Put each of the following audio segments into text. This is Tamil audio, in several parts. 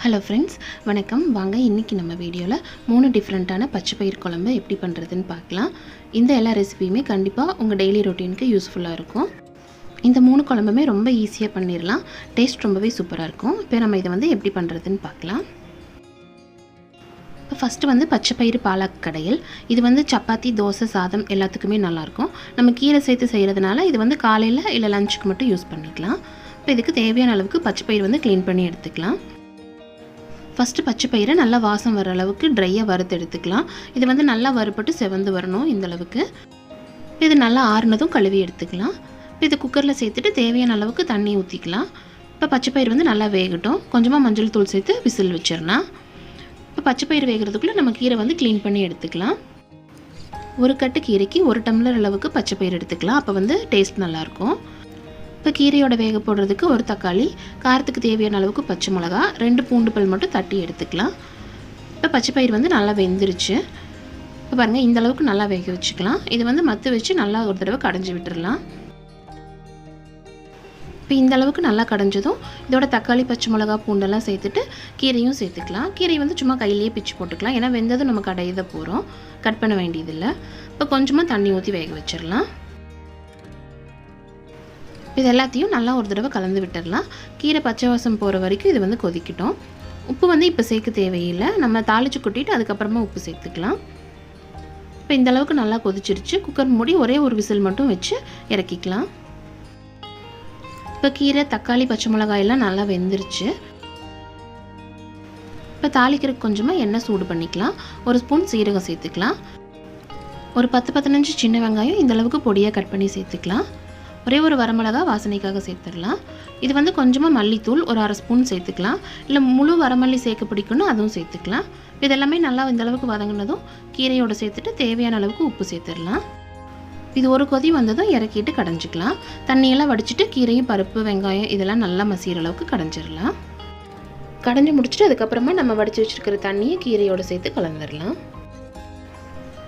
ஹலோ ஃப்ரெண்ட்ஸ், வணக்கம். வாங்க இன்றைக்கி நம்ம வீடியோவில் 3 டிஃப்ரெண்ட்டான பச்சை பயிர் குழம்பு எப்படி பண்ணுறதுன்னு பார்க்கலாம். இந்த எல்லா ரெசிபியுமே கண்டிப்பாக உங்கள் டெய்லி ரொட்டீனுக்கு யூஸ்ஃபுல்லாக இருக்கும். இந்த 3 குழம்புமே ரொம்ப ஈஸியாக பண்ணிடலாம். டேஸ்ட் ரொம்பவே சூப்பராக இருக்கும். இப்போ நம்ம இதை எப்படி பண்ணுறதுன்னு பார்க்கலாம். இப்போ ஃபஸ்ட்டு பச்சை பயிறு பாலக் கடayal. இது சப்பாத்தி, தோசை, சாதம் எல்லாத்துக்குமே நல்லாயிருக்கும். நம்ம கீரை சேர்த்து செய்கிறதுனால இது காலையில் இல்லை லஞ்சுக்கு மட்டும் யூஸ் பண்ணிக்கலாம். இப்போ இதுக்கு தேவையான அளவுக்கு பச்சை பயிர் க்ளீன் பண்ணி எடுத்துக்கலாம். ஃபஸ்ட்டு பச்சை பயிரை நல்லா வாசம் வர அளவுக்கு ட்ரையாக வறுத்து எடுத்துக்கலாம். இது நல்லா வறுப்பட்டு செவந்து வரணும் இந்தளவுக்கு. இது நல்லா ஆறுனதும் கழுவி எடுத்துக்கலாம். இப்போ இது குக்கரில் சேர்த்துட்டு தேவையான அளவுக்கு தண்ணி ஊற்றிக்கலாம். இப்போ பச்சை பயிர் நல்லா வேகட்டும். கொஞ்சமாக மஞ்சள் தூள் சேர்த்து விசில் வச்சிடலாம். இப்போ பச்சை பயிர் வேகிறதுக்குள்ளே நம்ம கீரை க்ளீன் பண்ணி எடுத்துக்கலாம். ஒரு கட்டு கீரைக்கு 1 டம்ளர் அளவுக்கு பச்சை பயிர் எடுத்துக்கலாம். அப்போ டேஸ்ட் நல்லாயிருக்கும். இப்போ கீரையோட வேக போடுறதுக்கு ஒரு தக்காளி, காரத்துக்கு தேவையான அளவுக்கு பச்சை மிளகா, 2 பூண்டு பல் மட்டும் தட்டி எடுத்துக்கலாம். இப்போ பச்சை பயிர் நல்லா வெந்துருச்சு. இப்போ பாருங்கள், இந்த அளவுக்கு நல்லா வேக வச்சுக்கலாம். இது மத்து வச்சு நல்லா ஒரு தடவை கடைஞ்சி விட்டுடலாம். இப்போ இந்த அளவுக்கு நல்லா கடைஞ்சதும் இதோட தக்காளி, பச்சை மிளகா, பூண்டெல்லாம் சேர்த்துட்டு கீரையும் சேர்த்துக்கலாம். கீரை சும்மா கையிலேயே பிச்சு போட்டுக்கலாம். ஏன்னா வெந்ததும் நம்ம கடையை தான் போகிறோம், கட் பண்ண வேண்டியதில்லை. இப்போ கொஞ்சமாக தண்ணி ஊற்றி வேக வச்சிடலாம். இது எல்லாத்தையும் நல்லா ஒரு தடவை கலந்து விட்டுடலாம். கீரை பச்சை வாசம் போகிற வரைக்கும் இது கொதிக்கட்டும். உப்பு இப்போ சேர்க்க தேவையில்லை. நம்ம தாளித்து கொட்டிட்டு அதுக்கப்புறமா உப்பு சேர்த்துக்கலாம். இப்போ இந்த அளவுக்கு நல்லா கொதிச்சிருச்சு. குக்கர் மூடி ஒரே ஒரு விசில் மட்டும் வச்சு இறக்கிக்கலாம். இப்போ கீரை, தக்காளி, பச்சை மிளகாயெல்லாம் நல்லா வெந்துருச்சு. இப்போ தாளிக்கிறதுக்கு கொஞ்சமாக எண்ணெய் சூடு பண்ணிக்கலாம். ஒரு ஸ்பூன் சீரகம் சேர்த்துக்கலாம். ஒரு 10-15 சின்ன வெங்காயம் இந்தளவுக்கு பொடியாக கட் பண்ணி சேர்த்துக்கலாம். ஒரே ஒரு வரமிளகா வாசனைக்காக சேர்த்துடலாம். இது கொஞ்சமாக மல்லித்தூள் ஒரு 1/2 ஸ்பூன் சேர்த்துக்கலாம். இல்லை முழு வரமல்லி சேர்க்க பிடிக்கணும், அதுவும் சேர்த்துக்கலாம். இதெல்லாமே நல்லா இந்தளவுக்கு வதங்கினதும் கீரையோடு சேர்த்துட்டு தேவையான அளவுக்கு உப்பு சேர்த்துடலாம். இது ஒரு கொதி வந்ததும் இறக்கிட்டு கடைஞ்சிக்கலாம். தண்ணியெல்லாம் வடிச்சிட்டு கீரையும், பருப்பு, வெங்காயம் இதெல்லாம் நல்லா மசிகிற அளவுக்கு கடைஞ்சிடலாம். கடைஞ்சி முடிச்சுட்டு அதுக்கப்புறமா நம்ம வடித்து வச்சுருக்கிற தண்ணியை கீரையோடு சேர்த்து கலந்துடலாம்.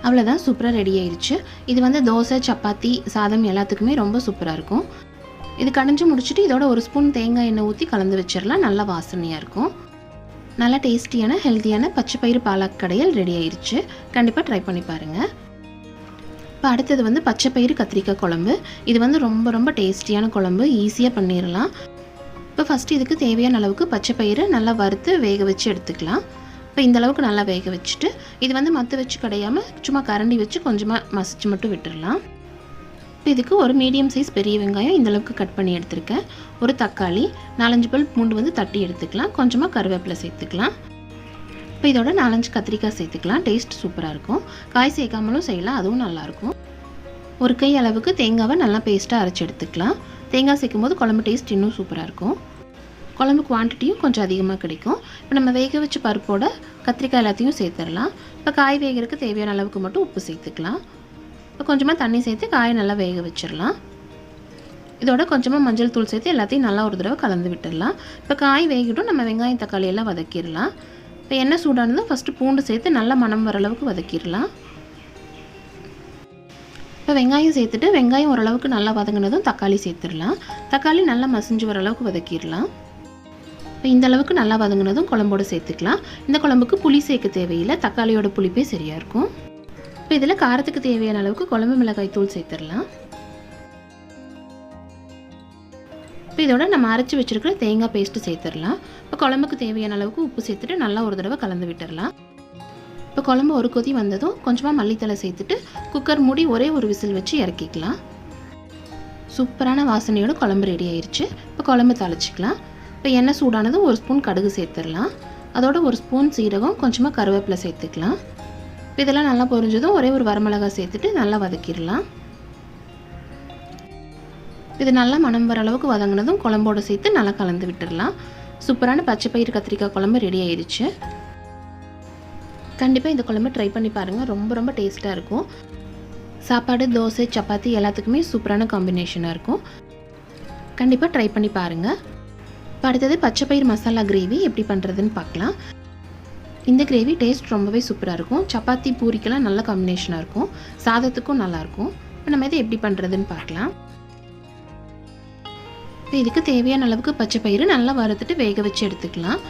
அவ்வளோதான், சூப்பராக ரெடி ஆயிடுச்சு. இது தோசை, சப்பாத்தி, சாதம் எல்லாத்துக்குமே ரொம்ப சூப்பராக இருக்கும். இது கடைஞ்சி முடிச்சுட்டு இதோட ஒரு ஸ்பூன் தேங்காய் எண்ணெய் ஊற்றி கலந்து வச்சிடலாம். நல்லா வாசனையாக இருக்கும். நல்லா டேஸ்டியான ஹெல்த்தியான பச்சை பயிறு பாலக் கடayal ரெடி ஆயிடுச்சு. கண்டிப்பாக ட்ரை பண்ணி பாருங்கள். இப்போ அடுத்தது பச்சை பயிறு கத்திரிக்காய் குழம்பு. இது ரொம்ப ரொம்ப டேஸ்டியான குழம்பு, ஈஸியாக பண்ணிடலாம். இப்போ ஃபஸ்ட்டு இதுக்கு தேவையான அளவுக்கு பச்சை பயிறு நல்லா வறுத்து வேக வச்சு எடுத்துக்கலாம். இப்போ இந்த அளவுக்கு நல்லா வேக வச்சுட்டு இது மத்து வச்சு கடையாமல் சும்மா கரண்டி வச்சு கொஞ்சமாக மசிச்சு மட்டும் விட்டுடலாம். இப்போ இதுக்கு ஒரு மீடியம் சைஸ் பெரிய வெங்காயம் இந்தளவுக்கு கட் பண்ணி எடுத்துருக்கேன். ஒரு தக்காளி, 4-5 பல் பூண்டு தட்டி எடுத்துக்கலாம். கொஞ்சமாக கருவேப்பிலை சேர்த்துக்கலாம். இப்போ இதோட 4-5 கத்திரிக்காய் சேர்த்துக்கலாம். டேஸ்ட் சூப்பராக இருக்கும். காய் சேர்க்காமலும் செய்யலாம், அதுவும் நல்லாயிருக்கும். ஒரு கை அளவுக்கு தேங்காவை நல்லா பேஸ்ட்டாக அரைச்சி எடுத்துக்கலாம். தேங்காய் சேர்க்கும் போது குழம்பு டேஸ்ட் இன்னும் சூப்பராக இருக்கும். குழம்பு குவான்டிட்டியும் கொஞ்சம் அதிகமாக கிடைக்கும். இப்போ நம்ம வேக வச்ச பருப்போட கத்திரிக்காய் எல்லாத்தையும் சேர்த்துடலாம். இப்போ காய் வேகிறதுக்கு தேவையான அளவுக்கு மட்டும் உப்பு சேர்த்துக்கலாம். இப்போ கொஞ்சமாக தண்ணி சேர்த்து காயை நல்லா வேக வச்சிடலாம். இதோட கொஞ்சமாக மஞ்சள் தூள் சேர்த்து எல்லாத்தையும் நல்லா ஒரு தடவை கலந்து விட்டுடலாம். இப்போ காய் வேகிட்டும், நம்ம வெங்காயம், தக்காளி எல்லாம் வதக்கிடலாம். இப்போ எண்ணெய் சூடானதும் ஃபஸ்ட்டு பூண்டு சேர்த்து நல்லா மணம் வர அளவுக்கு வதக்கிடலாம். இப்போ வெங்காயம் சேர்த்துட்டு வெங்காயம் ஓரளவுக்கு நல்லா வதங்கினதும் தக்காளி சேர்த்துடலாம். தக்காளி நல்லா மசிஞ்சு வர அளவுக்கு வதக்கிடலாம். இப்போ இந்த அளவுக்கு நல்லா வதங்கினதும் குழம்போடு சேர்த்துக்கலாம். இந்த குழம்புக்கு புளி சேர்க்க தேவையில்லை, தக்காளியோட புளிப்பே சரியாக இருக்கும். இப்போ இதில் காரத்துக்கு தேவையான அளவுக்கு குழம்பு மிளகாய் தூள் சேர்த்துடலாம். இப்போ இதோட நம்ம அரைச்சி வச்சுருக்கிற தேங்காய் பேஸ்ட்டு சேர்த்துடலாம். இப்போ குழம்புக்கு தேவையான அளவுக்கு உப்பு சேர்த்துட்டு நல்லா ஒரு தடவை கலந்து விட்டுடலாம். இப்போ குழம்பு ஒரு கொதி வந்ததும் கொஞ்சமாக மல்லித்தலை சேர்த்துட்டு குக்கர் மூடி ஒரே ஒரு விசில் வச்சு இறக்கிக்கலாம். சூப்பரான வாசனையோட குழம்பு ரெடி ஆயிடுச்சு. இப்போ குழம்பு தாளிச்சிக்கலாம். இப்போ எண்ணெய் சூடானதும் ஒரு ஸ்பூன் கடுகு சேர்த்துடலாம். அதோட ஒரு ஸ்பூன் சீரகம், கொஞ்சமாக கருவேப்பிலை சேர்த்துக்கலாம். இப்போ இதெல்லாம் நல்லா பொரிஞ்சதும் ஒரே ஒரு வரமிளகாய் சேர்த்துட்டு நல்லா வதக்கிடலாம். இது நல்லா மணம் வர அளவுக்கு வதங்கினதும் குழம்போடு சேர்த்து நல்லா கலந்து விட்டுடலாம். சூப்பரான பச்சை பயிறு கத்திரிக்காய் குழம்பு ரெடி ஆயிடுச்சு. கண்டிப்பாக இந்த குழம்பு ட்ரை பண்ணி பாருங்கள். ரொம்ப ரொம்ப டேஸ்ட்டாக இருக்கும். சாப்பாடு, தோசை, சப்பாத்தி எல்லாத்துக்குமே சூப்பரான காம்பினேஷனாக இருக்கும். கண்டிப்பாக ட்ரை பண்ணி பாருங்கள். இப்போ அடுத்தது பச்சை பயிர் மசாலா கிரேவி எப்படி பண்ணுறதுன்னு பார்க்கலாம். இந்த கிரேவி டேஸ்ட் ரொம்பவே சூப்பராக இருக்கும். சப்பாத்தி, பூரிக்கெல்லாம் நல்ல காம்பினேஷனாக இருக்கும். சாதத்துக்கும் நல்லாயிருக்கும். இப்போ நம்ம இதை எப்படி பண்ணுறதுன்னு பார்க்கலாம். இப்போ இதுக்கு தேவையான அளவுக்கு பச்சை பயிறு நல்லா வறுத்துட்டு வேக வச்சு எடுத்துக்கலாம்.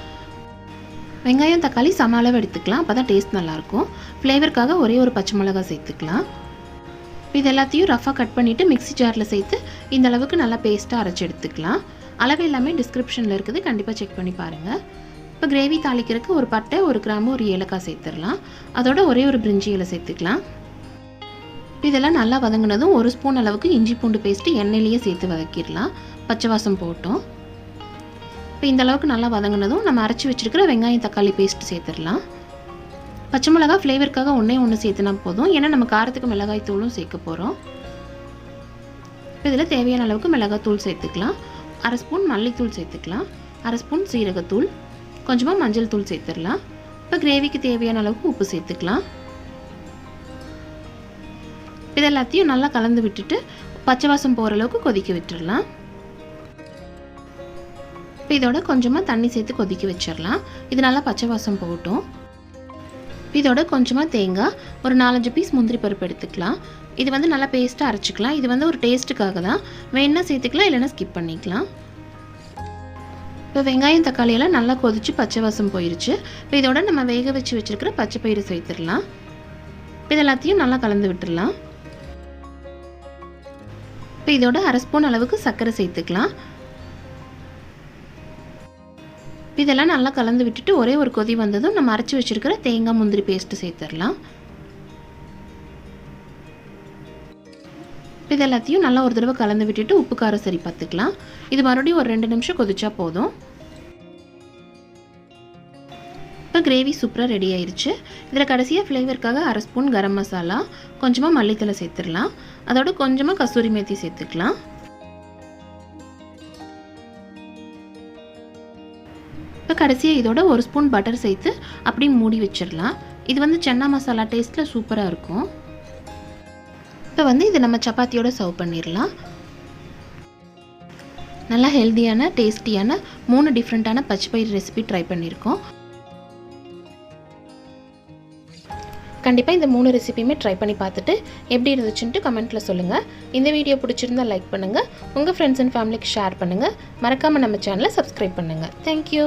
வெங்காயம் தக்காளி சம அளவு எடுத்துக்கலாம், அப்போ தான் டேஸ்ட் நல்லாயிருக்கும். ஃப்ளேவருக்காக ஒரே ஒரு பச்சை மிளகாய் சேர்த்துக்கலாம். இது எல்லாத்தையும் ரஃபாக கட் பண்ணிவிட்டு மிக்ஸி ஜாரில் சேர்த்து இந்த அளவுக்கு நல்லா பேஸ்ட்டாக அரைச்சி எடுத்துக்கலாம். அளவு எல்லாமே டிஸ்கிரிப்ஷனில் இருக்குது, கண்டிப்பாக செக் பண்ணி பாருங்கள். இப்போ கிரேவி தாளிக்கிறதுக்கு ஒரு பட்டை, ஒரு கிராம்பு, ஒரு ஏலக்காய் சேர்த்துடலாம். அதோட ஒரே ஒரு பிரிஞ்சி இலை சேர்த்துக்கலாம். இதெல்லாம் நல்லா வதங்கினதும் 1 ஸ்பூன் அளவுக்கு இஞ்சி பூண்டு பேஸ்ட்டு எண்ணெயிலேயே சேர்த்து வதக்கிடலாம், பச்சை வாசம் போட்டோம். இப்போ இந்த அளவுக்கு நல்லா வதங்கினதும் நம்ம அரைச்சி வச்சுருக்கிற வெங்காயம் தக்காளி பேஸ்ட்டு சேர்த்துடலாம். பச்சை மிளகாய் ஃப்ளேவருக்காக ஒன்று சேர்த்துனா போதும், ஏன்னா நம்ம காரத்துக்கு மிளகாய் தூளும் சேர்க்க போகிறோம். இப்போ இதில் தேவையான அளவுக்கு மிளகாய் தூள் சேர்த்துக்கலாம். 1/2 ஸ்பூன் மல்லித்தூள் சேர்த்துக்கலாம், 1/2 ஸ்பூன் சீரகத்தூள், கொஞ்சமாக மஞ்சள் தூள் சேர்த்துடலாம். இப்போ கிரேவிக்கு தேவையான அளவுக்கு உப்பு சேர்த்துக்கலாம். இது எல்லாத்தையும் நல்லா கலந்து விட்டுட்டு பச்சை வாசம் போகிற அளவுக்கு கொதிக்க விட்டுடலாம். இப்போ இதோட கொஞ்சமாக தண்ணி சேர்த்து கொதிக்க வச்சிடலாம். இது நல்லா பச்சை வாசம் போகட்டும். இதோட கொஞ்சமாக தேங்காய், ஒரு 4-5 பீஸ் முந்திரி பருப்பு எடுத்துக்கலாம். இது வந்து நல்லா பேஸ்ட்டாக அரைச்சிக்கலாம். இது வந்து ஒரு டேஸ்ட்டுக்காக தான், வேணுன்னா சேர்த்துக்கலாம், இல்லைன்னா ஸ்கிப் பண்ணிக்கலாம். இப்போ வெங்காயம் தக்காளியெல்லாம் நல்லா கொதித்து பச்சை வாசம் போயிடுச்சு. இப்போ இதோட நம்ம வேக வச்சு வச்சுருக்கிற பச்சை பயிறு சேர்த்துடலாம். இப்போ இது எல்லாத்தையும் நல்லா கலந்து விட்டுடலாம். இப்போ இதோட 1/2 ஸ்பூன் அளவுக்கு சர்க்கரை சேர்த்துக்கலாம். இதெல்லாம் நல்லா கலந்து விட்டுட்டு ஒரே ஒரு கொதி வந்ததும் நம்ம அரைச்சி வச்சுருக்கிற தேங்காய் முந்திரி பேஸ்ட்டு சேர்த்துடலாம். இது எல்லாத்தையும் நல்லா ஒரு தடவை கலந்து விட்டுட்டு உப்பு காரம் சரி பார்த்துக்கலாம். இது மறுபடியும் ஒரு 2 நிமிஷம் கொதிச்சா போதும். இப்போ கிரேவி சூப்பராக ரெடி ஆயிடுச்சு. இதில் கடைசியாக ஃப்ளேவருக்காக 1/2 ஸ்பூன் கரம் மசாலா, கொஞ்சமாக மல்லித்தலை சேர்த்துடலாம். அதோட கொஞ்சமாக கசூரி மேத்தி சேர்த்துக்கலாம். இப்போ கடைசியாக இதோட 1 ஸ்பூன் பட்டர் சேர்த்து அப்படியே மூடி வச்சிடலாம். இது வந்து சன்னா மசாலா டேஸ்ட்டில் சூப்பராக இருக்கும். இப்போ வந்து இதை நம்ம சப்பாத்தியோட சர்வ் பண்ணிடலாம். நல்லா ஹெல்த்தியான டேஸ்டியான 3 டிஃப்ரெண்ட்டான பச்சை பயிறு ரெசிபி ட்ரை பண்ணியிருக்கோம். கண்டிப்பாக இந்த 3 ரெசிபியுமே ட்ரை பண்ணி பார்த்துட்டு எப்படி இருந்துச்சுன்ட்டு கமெண்ட்டில் சொல்லுங்கள். இந்த வீடியோ பிடிச்சிருந்தா லைக் பண்ணுங்கள், உங்கள் ஃப்ரெண்ட்ஸ் அண்ட் ஃபேமிலிக்கு ஷேர் பண்ணுங்கள், மறக்காமல் நம்ம சேனலை சப்ஸ்கிரைப் பண்ணுங்கள். தேங்க்யூ.